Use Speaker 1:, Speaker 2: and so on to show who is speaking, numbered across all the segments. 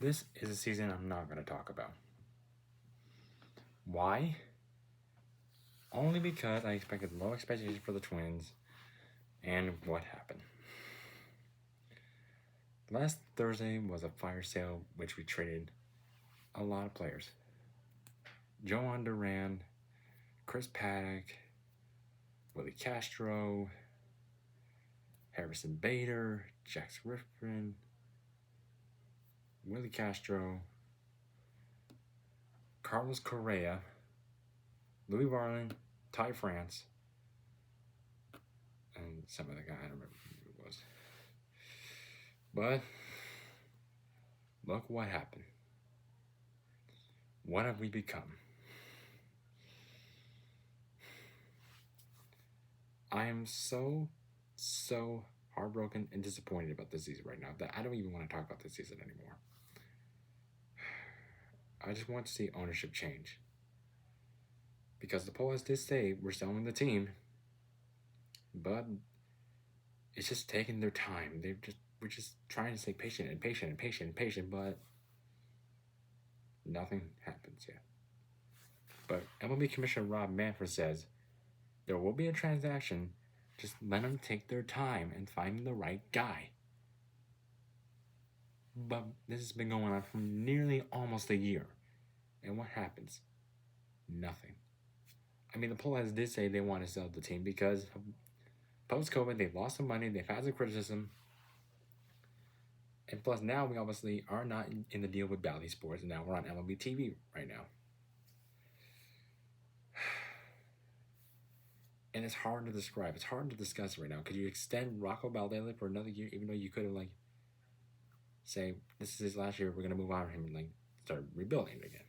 Speaker 1: This is a season I'm not going to talk about. Why? Only because I expected low expectations for the Twins and what happened. Last Thursday was a fire sale which we traded a lot of players. Joan Duran, Chris Paddock, Willie Castro, Harrison Bader, Jax Griffin, Willie Castro, Carlos Correa, Louis Varland, Ty France, and some other guy, I don't remember who it was. But look what happened. What have we become? I am so heartbroken and disappointed about this season right now that I don't even want to talk about this season anymore. I just want to see ownership change. Because the polls did say we're selling the team, but it's just taking their time. We're just trying to stay patient, but nothing happens yet. But MLB Commissioner Rob Manfred says there will be a transaction. Just let them take their time and find the right guy. But this has been going on for nearly almost a year. And what happens? Nothing. I mean, the poll heads did say they want to sell the team because post-COVID, they've lost some money, they've had some criticism. And plus, now we obviously are not in the deal with Bally Sports, and now we're on MLB TV right now. And it's hard to describe. It's hard to discuss right now. Could you extend Rocco Baldelli for another year, even though you could have, say, this is his last year, we're going to move on from him and, start rebuilding again.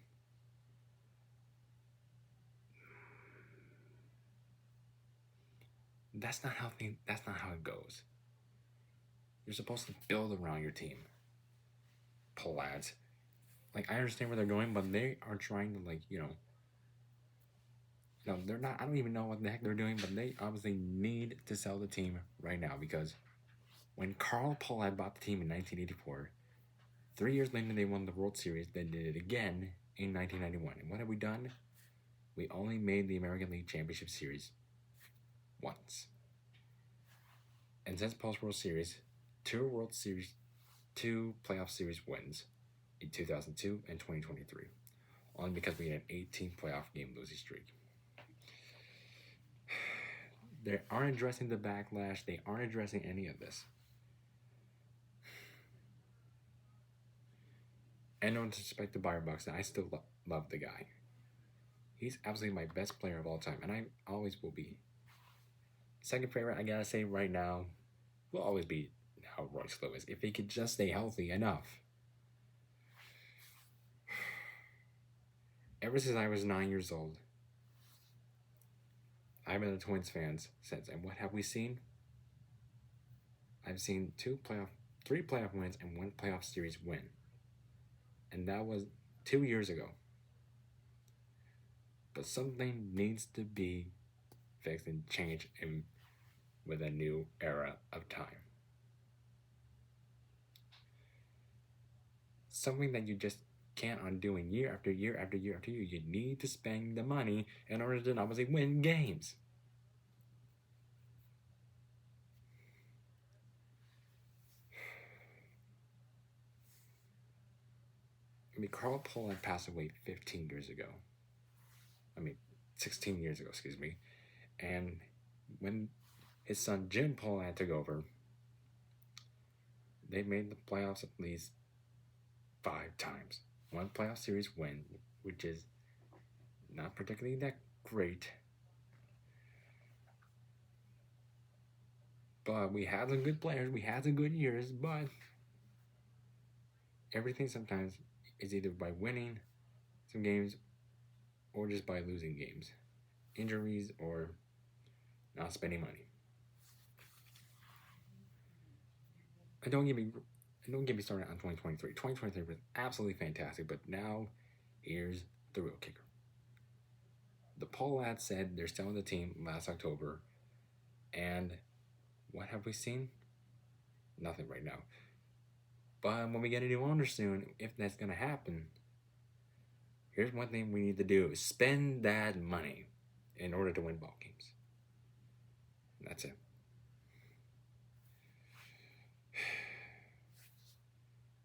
Speaker 1: That's not how it goes. You're supposed to build around your team. Pull ads. I understand where they're going, but they are trying to, no, they're not. I don't even know what the heck they're doing, but they obviously need to sell the team right now because when Carl Pollard bought the team in 1984, 3 years later they won the World Series. They did it again in 1991. And what have we done? We only made the American League Championship Series once. And since post-World Series, two playoff series wins in 2002 and 2023. Only because we had an 18 playoff game losing streak. They aren't addressing the backlash. They aren't addressing any of this. And no disrespect to Byron Buxton, I still love the guy. He's absolutely my best player of all time, and I always will be. Second favorite, I gotta say right now, will always be now Royce Lewis. If he could just stay healthy enough. Ever since I was 9 years old, I've been a Twins fan since. And what have we seen? I've seen 3 playoff wins and 1 playoff series win. And that was 2 years ago. But something needs to be fixed and changed with a new era of time. Something that you just can't undo in year after year after year after year. You need to spend the money in order to obviously win games. I mean, Carl Pollard passed away 15 years ago. 16 years ago, excuse me. And when his son Jim Pollard took over, they made the playoffs at least 5 times. 1 playoff series win, which is not particularly that great. But we had some good players, we had some good years, but everything sometimes is either by winning some games or just by losing games. Injuries or not spending money. And don't get me started on 2023. 2023 was absolutely fantastic, but now here's the real kicker. The poll ad said they're selling the team last October, and what have we seen? Nothing right now. But when we get a new owner soon, if that's gonna happen, here's one thing we need to do: spend that money in order to win ball games. And that's it.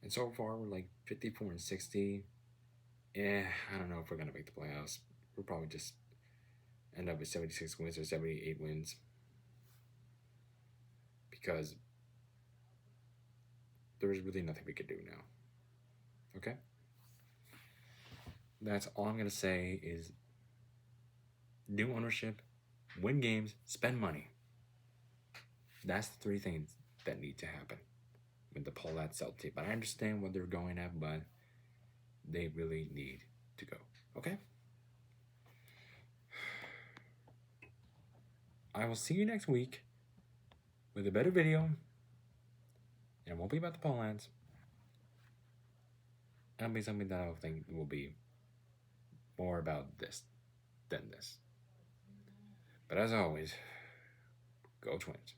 Speaker 1: And so far, we're like 54-60. Yeah, I don't know if we're gonna make the playoffs. We'll probably just end up with 76 wins or 78 wins because there's really nothing we could do now. Okay? That's all I'm gonna say is new ownership, win games, spend money. That's the three things that need to happen with the Paulette Cell team. But I understand what they're going at, but they really need to go. Okay? I will see you next week with a better video. And it won't be about the Paulettes. It'll be something that I think will be more about this than this. But as always, go Twins.